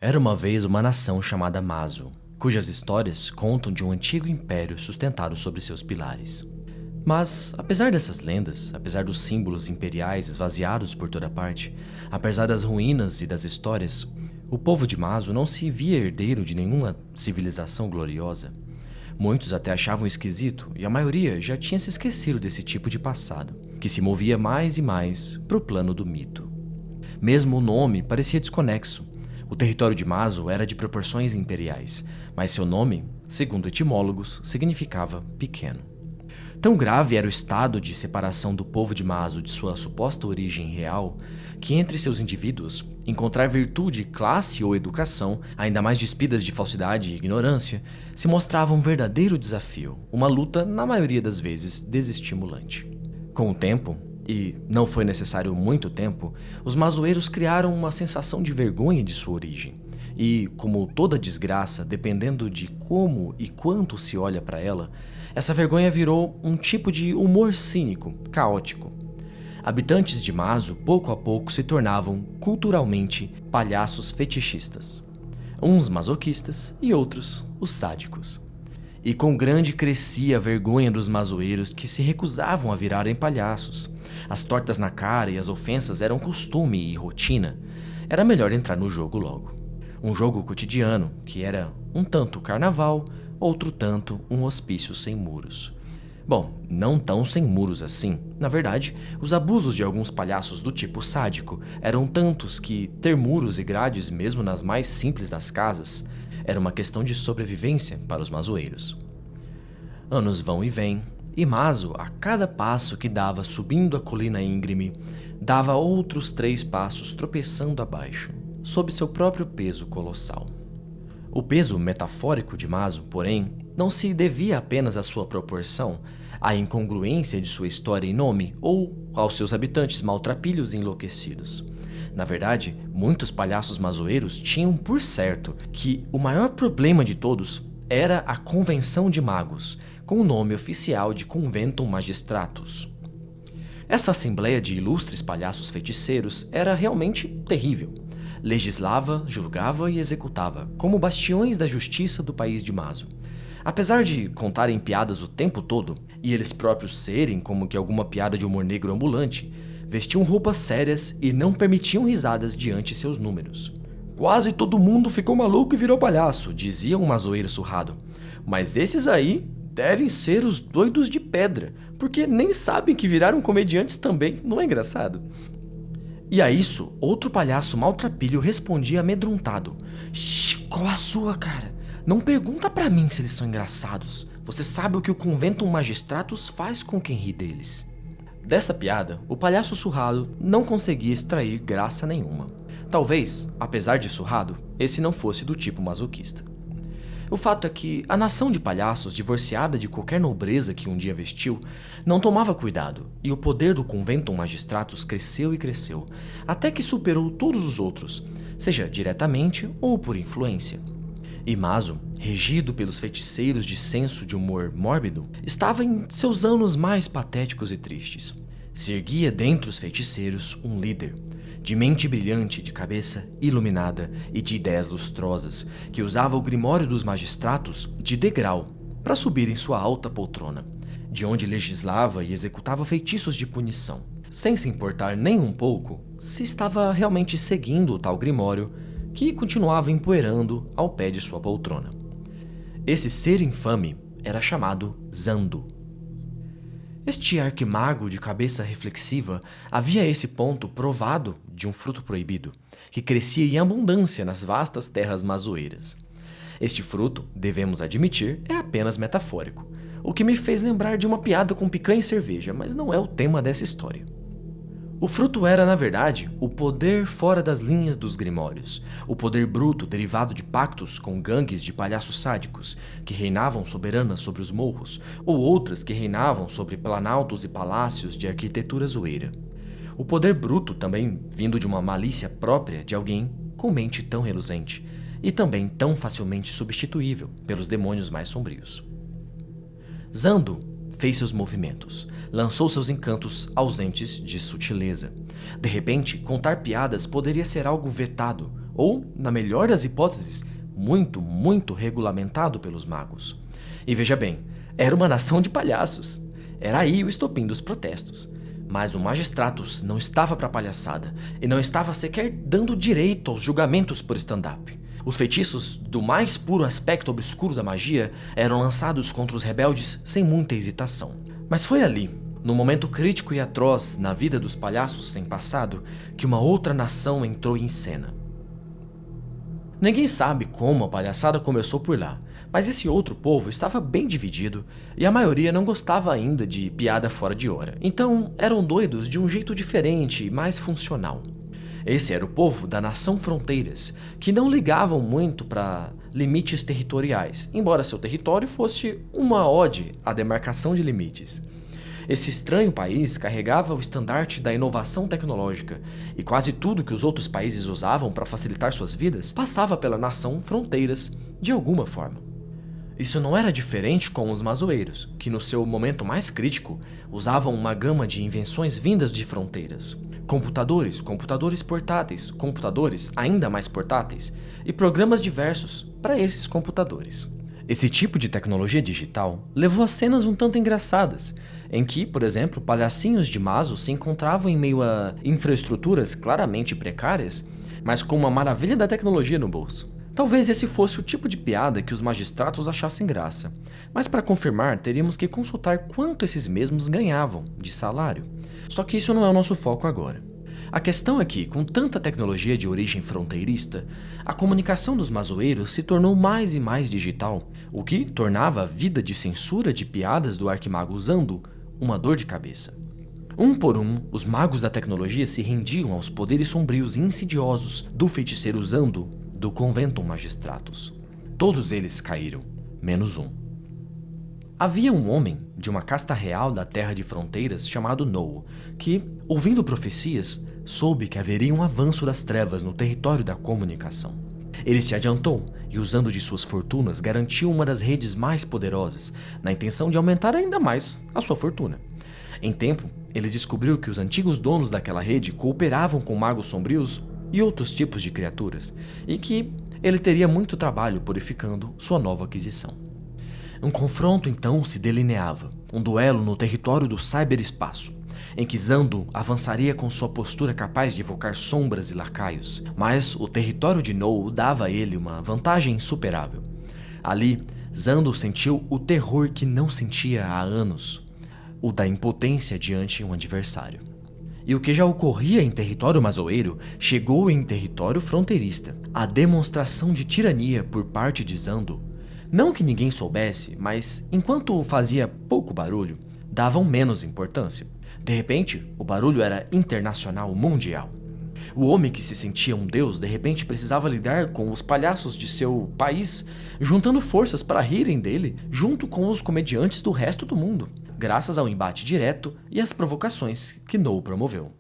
Era uma vez uma nação chamada Mazo, cujas histórias contam de um antigo império sustentado sobre seus pilares. Mas, apesar dessas lendas, apesar dos símbolos imperiais esvaziados por toda parte, apesar das ruínas e das histórias, o povo de Mazo não se via herdeiro de nenhuma civilização gloriosa. Muitos até achavam esquisito, e a maioria já tinha se esquecido desse tipo de passado, que se movia mais e mais para o plano do mito. Mesmo o nome parecia desconexo. O território de Mazo era de proporções imperiais, mas seu nome, segundo etimólogos, significava pequeno. Tão grave era o estado de separação do povo de Mazo de sua suposta origem real, que entre seus indivíduos, encontrar virtude, classe ou educação, ainda mais despidas de falsidade e ignorância, se mostrava um verdadeiro desafio, uma luta, na maioria das vezes, desestimulante. Com o tempo, e não foi necessário muito tempo, os mazoeiros criaram uma sensação de vergonha de sua origem. E, como toda desgraça, dependendo de como e quanto se olha para ela, essa vergonha virou um tipo de humor cínico, caótico. Habitantes de Mazo, pouco a pouco, se tornavam, culturalmente, palhaços fetichistas. Uns masoquistas e outros os sádicos. E com grande crescia a vergonha dos mazoeiros que se recusavam a virarem palhaços. As tortas na cara e as ofensas eram costume e rotina. Era melhor entrar no jogo logo. Um jogo cotidiano, que era um tanto carnaval, outro tanto um hospício sem muros. Bom, não tão sem muros assim. Na verdade, os abusos de alguns palhaços do tipo sádico eram tantos que ter muros e grades, mesmo nas mais simples das casas, era uma questão de sobrevivência para os mazoeiros. Anos vão e vêm, e Mazo, a cada passo que dava subindo a colina íngreme, dava outros 3 passos tropeçando abaixo, sob seu próprio peso colossal. O peso metafórico de Mazo, porém, não se devia apenas à sua proporção, à incongruência de sua história e nome, ou aos seus habitantes maltrapilhos e enlouquecidos. Na verdade, muitos palhaços mazoeiros tinham por certo que o maior problema de todos era a Convenção de Magos, com o nome oficial de Conventum Magistratus. Essa assembleia de ilustres palhaços feiticeiros era realmente terrível. Legislava, julgava e executava, como bastiões da justiça do país de Mazo. Apesar de contarem piadas o tempo todo, e eles próprios serem como que alguma piada de humor negro ambulante, vestiam roupas sérias e não permitiam risadas diante seus números. Quase todo mundo ficou maluco e virou palhaço, dizia um mazoeiro surrado. Mas esses aí devem ser os doidos de pedra, porque nem sabem que viraram comediantes também, não é engraçado? E a isso, outro palhaço maltrapilho respondia amedrontado. Shhh, qual a sua, cara? Não pergunta pra mim se eles são engraçados. Você sabe o que o Conventum Magistratus faz com quem ri deles. Dessa piada, o palhaço surrado não conseguia extrair graça nenhuma. Talvez, apesar de surrado, esse não fosse do tipo masoquista. O fato é que a nação de palhaços, divorciada de qualquer nobreza que um dia vestiu, não tomava cuidado, e o poder do Conventum Magistratus cresceu e cresceu, até que superou todos os outros, seja diretamente ou por influência. E Mazo, regido pelos feiticeiros de senso de humor mórbido, estava em seus anos mais patéticos e tristes. Se erguia dentre os feiticeiros um líder, de mente brilhante, de cabeça iluminada e de ideias lustrosas, que usava o Grimório dos Magistratos de degrau para subir em sua alta poltrona, de onde legislava e executava feitiços de punição, sem se importar nem um pouco se estava realmente seguindo o tal Grimório, que continuava empoeirando ao pé de sua poltrona. Esse ser infame era chamado Zando. Este arquimago de cabeça reflexiva havia a esse ponto provado de um fruto proibido, que crescia em abundância nas vastas terras mazoeiras. Este fruto, devemos admitir, é apenas metafórico, o que me fez lembrar de uma piada com picanha e cerveja, mas não é o tema dessa história. O fruto era, na verdade, o poder fora das linhas dos grimórios, o poder bruto derivado de pactos com gangues de palhaços sádicos, que reinavam soberanas sobre os morros, ou outras que reinavam sobre planaltos e palácios de arquitetura zoeira. O poder bruto também vindo de uma malícia própria de alguém com mente tão reluzente, e também tão facilmente substituível pelos demônios mais sombrios. Zando fez seus movimentos, lançou seus encantos ausentes de sutileza. De repente, contar piadas poderia ser algo vetado, ou, na melhor das hipóteses, muito regulamentado pelos magos. E veja bem, era uma nação de palhaços. Era aí o estopim dos protestos. Mas o Magistratus não estava para palhaçada e não estava sequer dando direito aos julgamentos por stand-up. Os feitiços do mais puro aspecto obscuro da magia eram lançados contra os rebeldes sem muita hesitação. Mas foi ali, no momento crítico e atroz na vida dos palhaços sem passado, que uma outra nação entrou em cena. Ninguém sabe como a palhaçada começou por lá, mas esse outro povo estava bem dividido e a maioria não gostava ainda de piada fora de hora. Então eram doidos de um jeito diferente e mais funcional. Esse era o povo da nação Fronteiras, que não ligavam muito para limites territoriais, embora seu território fosse uma ode à demarcação de limites. Esse estranho país carregava o estandarte da inovação tecnológica, e quase tudo que os outros países usavam para facilitar suas vidas passava pela nação Fronteiras de alguma forma. Isso não era diferente com os mazoeiros, que no seu momento mais crítico usavam uma gama de invenções vindas de fronteiras. Computadores, computadores portáteis, computadores ainda mais portáteis e programas diversos para esses computadores. Esse tipo de tecnologia digital levou a cenas um tanto engraçadas, em que, por exemplo, palhacinhos de Mazo se encontravam em meio a infraestruturas claramente precárias, mas com uma maravilha da tecnologia no bolso. Talvez esse fosse o tipo de piada que os magistratos achassem graça, mas para confirmar teríamos que consultar quanto esses mesmos ganhavam de salário. Só que isso não é o nosso foco agora. A questão é que, com tanta tecnologia de origem fronteirista, a comunicação dos mazoeiros se tornou mais e mais digital, o que tornava a vida de censura de piadas do arquimago Zando uma dor de cabeça. Um por um, os magos da tecnologia se rendiam aos poderes sombrios e insidiosos do feiticeiro Zando do Conventum Magistratus. Todos eles caíram, menos um. Havia um homem de uma casta real da Terra de Fronteiras chamado Nou, que, ouvindo profecias, soube que haveria um avanço das trevas no território da comunicação. Ele se adiantou e, usando de suas fortunas, garantiu uma das redes mais poderosas, na intenção de aumentar ainda mais a sua fortuna. Em tempo, ele descobriu que os antigos donos daquela rede cooperavam com magos sombrios e outros tipos de criaturas, e que ele teria muito trabalho purificando sua nova aquisição. Um confronto então se delineava, um duelo no território do cyberespaço, em que Zando avançaria com sua postura capaz de evocar sombras e lacaios, mas o território de Nou dava a ele uma vantagem insuperável. Ali, Zando sentiu o terror que não sentia há anos, o da impotência diante um adversário. E o que já ocorria em território mazoeiro chegou em território fronteirista. A demonstração de tirania por parte de Zando, não que ninguém soubesse, mas enquanto fazia pouco barulho, davam menos importância. De repente, o barulho era internacional, mundial. O homem que se sentia um deus, de repente precisava lidar com os palhaços de seu país, juntando forças para rirem dele, junto com os comediantes do resto do mundo, graças ao embate direto e às provocações que Nou promoveu.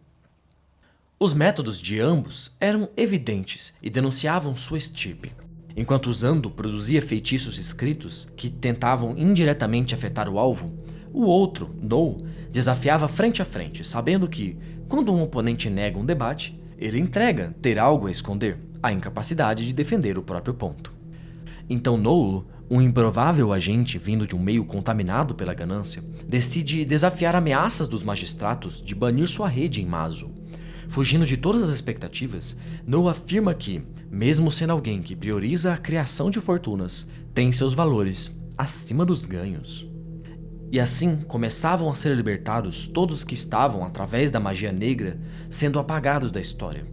Os métodos de ambos eram evidentes e denunciavam sua estirpe. Enquanto Zando produzia feitiços escritos que tentavam indiretamente afetar o alvo, o outro, Nou, desafiava frente a frente, sabendo que, quando um oponente nega um debate, ele entrega ter algo a esconder, a incapacidade de defender o próprio ponto. Então Nou, um improvável agente vindo de um meio contaminado pela ganância, decide desafiar ameaças dos magistratos de banir sua rede em Mazo. Fugindo de todas as expectativas, Nou afirma que, mesmo sendo alguém que prioriza a criação de fortunas, tem seus valores acima dos ganhos. E assim começavam a ser libertados todos que estavam, através da magia negra, sendo apagados da história,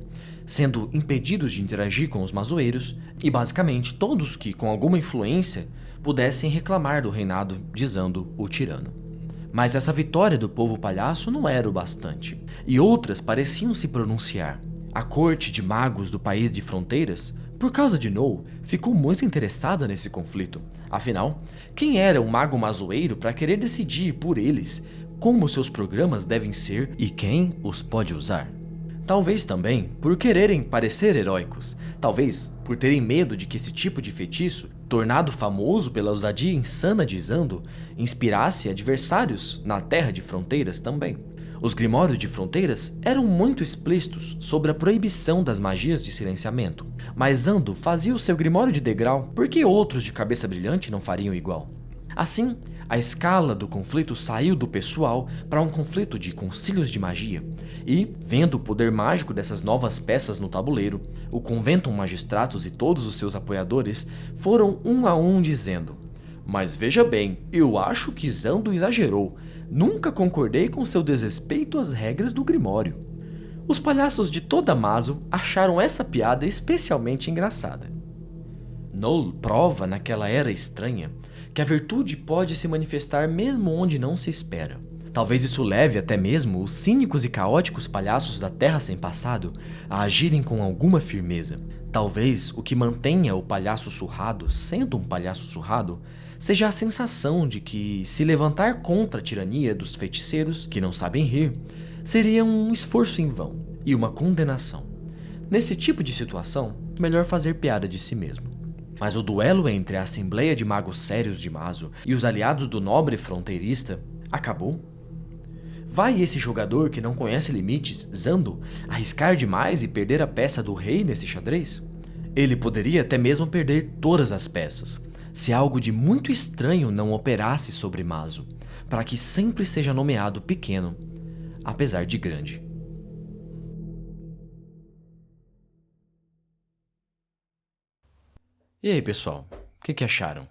sendo impedidos de interagir com os mazoeiros e basicamente todos que, com alguma influência, pudessem reclamar do reinado de Zando, o tirano. Mas essa vitória do povo palhaço não era o bastante, e outras pareciam se pronunciar. A corte de magos do país de fronteiras, por causa de Nou, ficou muito interessada nesse conflito. Afinal, quem era um mago mazoeiro para querer decidir por eles como seus programas devem ser e quem os pode usar? Talvez também por quererem parecer heróicos, talvez por terem medo de que esse tipo de feitiço, tornado famoso pela ousadia insana de Zando, inspirasse adversários na Terra de Fronteiras também. Os Grimórios de Fronteiras eram muito explícitos sobre a proibição das magias de silenciamento, mas Zando fazia o seu Grimório de degrau, por que outros de cabeça brilhante não fariam igual? Assim, a escala do conflito saiu do pessoal para um conflito de concílios de magia, e, vendo o poder mágico dessas novas peças no tabuleiro, o Conventum Magistratus e todos os seus apoiadores foram um a um dizendo: "Mas veja bem, eu acho que Zando exagerou. Nunca concordei com seu desrespeito às regras do Grimório." Os palhaços de toda Mazo acharam essa piada especialmente engraçada. Noel prova naquela era estranha que a virtude pode se manifestar mesmo onde não se espera. Talvez isso leve até mesmo os cínicos e caóticos palhaços da Terra Sem Passado a agirem com alguma firmeza. Talvez o que mantenha o palhaço surrado sendo um palhaço surrado seja a sensação de que se levantar contra a tirania dos feiticeiros que não sabem rir seria um esforço em vão e uma condenação. Nesse tipo de situação, melhor fazer piada de si mesmo. Mas o duelo entre a Assembleia de Magos Sérios de Mazo e os aliados do nobre fronteirista acabou? Vai esse jogador que não conhece limites, Zando, arriscar demais e perder a peça do rei nesse xadrez? Ele poderia até mesmo perder todas as peças, se algo de muito estranho não operasse sobre Mazo, para que sempre seja nomeado pequeno, apesar de grande. E aí, pessoal, o que acharam?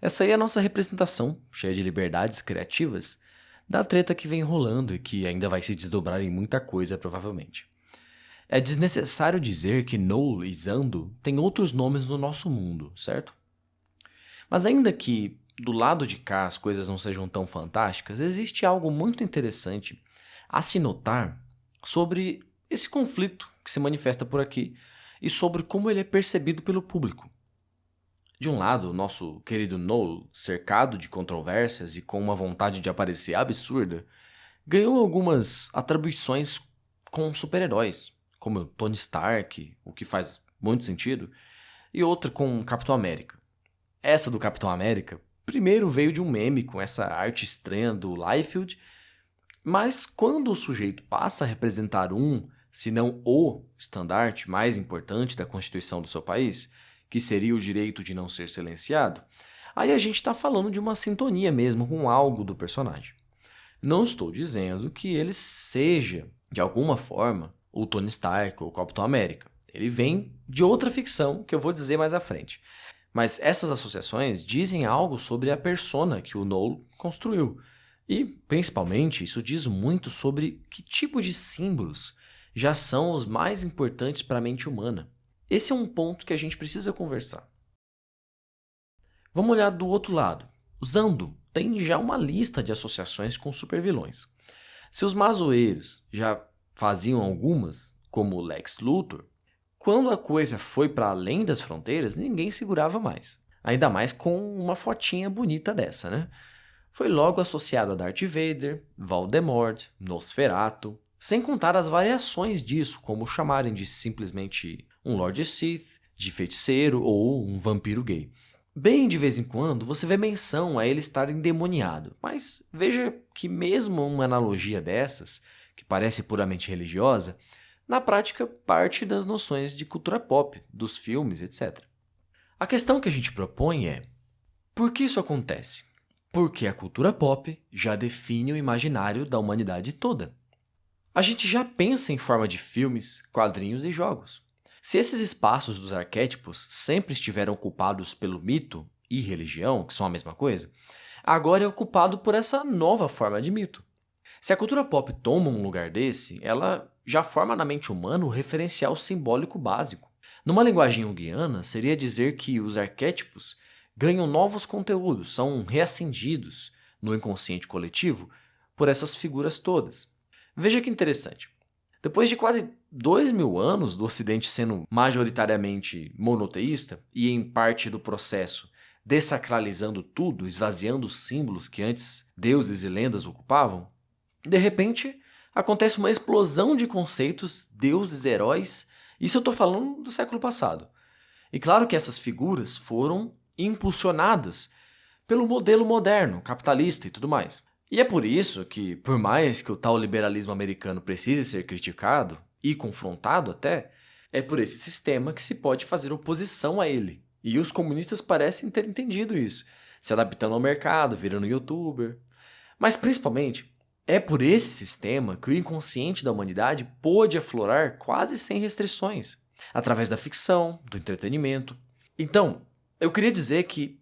Essa aí é a nossa representação, cheia de liberdades criativas, da treta que vem rolando e que ainda vai se desdobrar em muita coisa, provavelmente. É desnecessário dizer que Noel e Zando têm outros nomes no nosso mundo, certo? Mas ainda que do lado de cá as coisas não sejam tão fantásticas, existe algo muito interessante a se notar sobre esse conflito que se manifesta por aqui e sobre como ele é percebido pelo público. De um lado, o nosso querido Noel, cercado de controvérsias e com uma vontade de aparecer absurda, ganhou algumas atribuições com super-heróis, como Tony Stark, o que faz muito sentido, e outra com Capitão América. Essa do Capitão América primeiro veio de um meme com essa arte estranha do Liefeld, mas quando o sujeito passa a representar um, se não o estandarte mais importante da Constituição do seu país, que seria o direito de não ser silenciado, aí a gente está falando de uma sintonia mesmo com algo do personagem. Não estou dizendo que ele seja, de alguma forma, o Tony Stark ou o Capitão América. Ele vem de outra ficção que eu vou dizer mais à frente. Mas essas associações dizem algo sobre a persona que o Noel construiu. E, principalmente, isso diz muito sobre que tipo de símbolos já são os mais importantes para a mente humana. Esse é um ponto que a gente precisa conversar. Vamos olhar do outro lado. O Zando tem já uma lista de associações com supervilões. Se os mazoeiros já faziam algumas, como Lex Luthor, quando a coisa foi para além das fronteiras, ninguém segurava mais. Ainda mais com uma fotinha bonita dessa, né? Foi logo associado a Darth Vader, Voldemort, Nosferatu, sem contar as variações disso, como chamarem de simplesmente um Lord Sith, de feiticeiro ou um vampiro gay. Bem de vez em quando você vê menção a ele estar endemoniado, mas veja que mesmo uma analogia dessas, que parece puramente religiosa, na prática parte das noções de cultura pop, dos filmes, etc. A questão que a gente propõe é: por que isso acontece? Porque a cultura pop já define o imaginário da humanidade toda. A gente já pensa em forma de filmes, quadrinhos e jogos. Se esses espaços dos arquétipos sempre estiveram ocupados pelo mito e religião, que são a mesma coisa, agora é ocupado por essa nova forma de mito. Se a cultura pop toma um lugar desse, ela já forma na mente humana o referencial simbólico básico. Numa linguagem junguiana, seria dizer que os arquétipos ganham novos conteúdos, são reacendidos no inconsciente coletivo por essas figuras todas. Veja que interessante. Depois de quase 2000 anos do Ocidente sendo majoritariamente monoteísta e em parte do processo dessacralizando tudo, esvaziando os símbolos que antes deuses e lendas ocupavam, de repente acontece uma explosão de conceitos, deuses, heróis. Isso eu estou falando do século passado. E claro que essas figuras foram impulsionadas pelo modelo moderno, capitalista e tudo mais. E é por isso que, por mais que o tal liberalismo americano precise ser criticado e confrontado até, é por esse sistema que se pode fazer oposição a ele. E os comunistas parecem ter entendido isso, se adaptando ao mercado, virando youtuber. Mas principalmente, é por esse sistema que o inconsciente da humanidade pôde aflorar quase sem restrições, através da ficção, do entretenimento. Então, eu queria dizer que,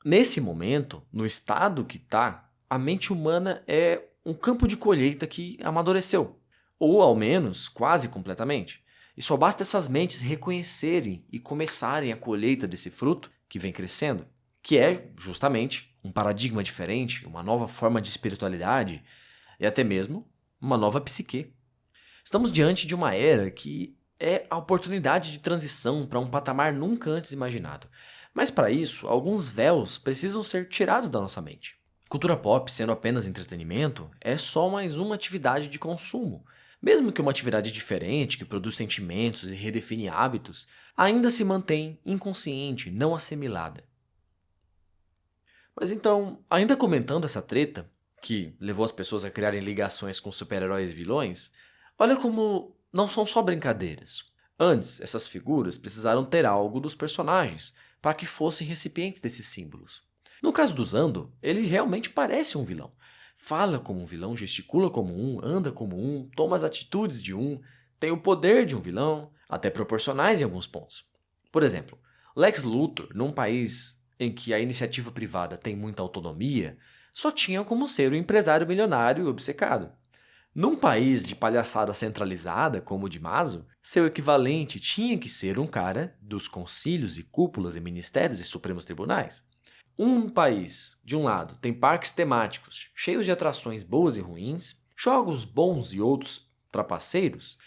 nesse momento, no estado que está, a mente humana é um campo de colheita que amadureceu, ou ao menos quase completamente. E só basta essas mentes reconhecerem e começarem a colheita desse fruto que vem crescendo, que é justamente um paradigma diferente, uma nova forma de espiritualidade e até mesmo uma nova psique. Estamos diante de uma era que é a oportunidade de transição para um patamar nunca antes imaginado. Mas para isso, alguns véus precisam ser tirados da nossa mente. Cultura pop, sendo apenas entretenimento, é só mais uma atividade de consumo. Mesmo que uma atividade diferente, que produz sentimentos e redefine hábitos, ainda se mantém inconsciente, não assimilada. Mas então, ainda comentando essa treta, que levou as pessoas a criarem ligações com super-heróis e vilões, olha como não são só brincadeiras. Antes, essas figuras precisaram ter algo dos personagens para que fossem recipientes desses símbolos. No caso do Zando, ele realmente parece um vilão. Fala como um vilão, gesticula como um, anda como um, toma as atitudes de um, tem o poder de um vilão, até proporcionais em alguns pontos. Por exemplo, Lex Luthor, num país em que a iniciativa privada tem muita autonomia, só tinha como ser um empresário milionário obcecado. Num país de palhaçada centralizada, como o de Mazo, seu equivalente tinha que ser um cara dos concílios e cúpulas e ministérios e supremos tribunais. Um país, de um lado, tem parques temáticos cheios de atrações boas e ruins, jogos bons e outros trapaceiros.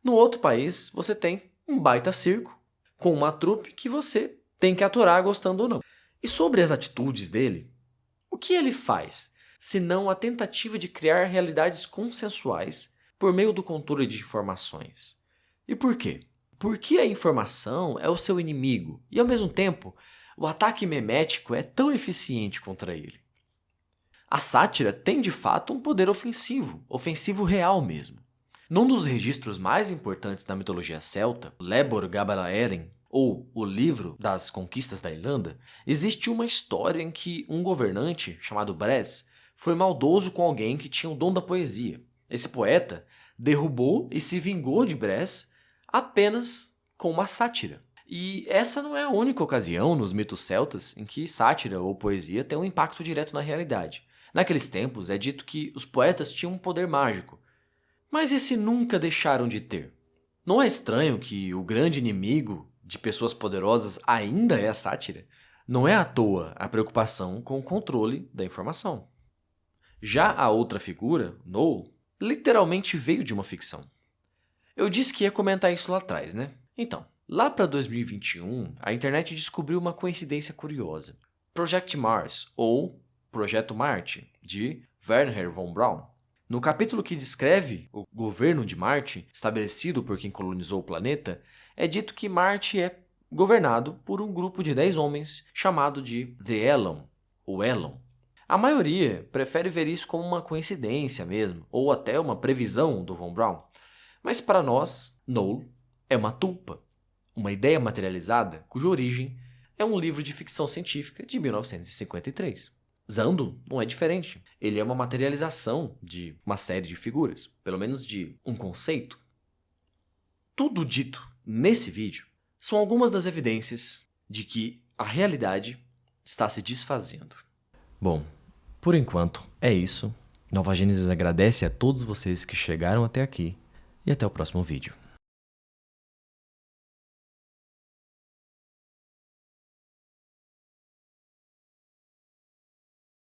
No outro país, você tem um baita circo, com uma trupe que você tem que aturar gostando ou não. E sobre as atitudes dele, o que ele faz, senão a tentativa de criar realidades consensuais por meio do controle de informações? E por quê? Porque a informação é o seu inimigo e, ao mesmo tempo, o ataque memético é tão eficiente contra ele. A sátira tem de fato um poder ofensivo, ofensivo real mesmo. Num dos registros mais importantes da mitologia celta, Lebor Gabalaeren, ou O Livro das Conquistas da Irlanda, existe uma história em que um governante, chamado Bres, foi maldoso com alguém que tinha o dom da poesia. Esse poeta derrubou e se vingou de Bres apenas com uma sátira. E essa não é a única ocasião nos mitos celtas em que sátira ou poesia tem um impacto direto na realidade. Naqueles tempos é dito que os poetas tinham um poder mágico. Mas e se nunca deixaram de ter? Não é estranho que o grande inimigo de pessoas poderosas ainda é a sátira? Não é à toa a preocupação com o controle da informação. Já a outra figura, Noel, literalmente veio de uma ficção. Eu disse que ia comentar isso lá atrás, né? Então, lá para 2021, a internet descobriu uma coincidência curiosa. Project Mars, ou Projeto Marte, de Wernher von Braun. No capítulo que descreve o governo de Marte, estabelecido por quem colonizou o planeta, é dito que Marte é governado por um grupo de 10 homens chamado de The Elon, ou Elon. A maioria prefere ver isso como uma coincidência mesmo, ou até uma previsão do von Braun. Mas para nós, Noel é uma tulpa, uma ideia materializada cuja origem é um livro de ficção científica de 1953. Zando não é diferente. Ele é uma materialização de uma série de figuras, pelo menos de um conceito. Tudo dito nesse vídeo são algumas das evidências de que a realidade está se desfazendo. Bom, por enquanto é isso. Nova Gênesis agradece a todos vocês que chegaram até aqui e até o próximo vídeo.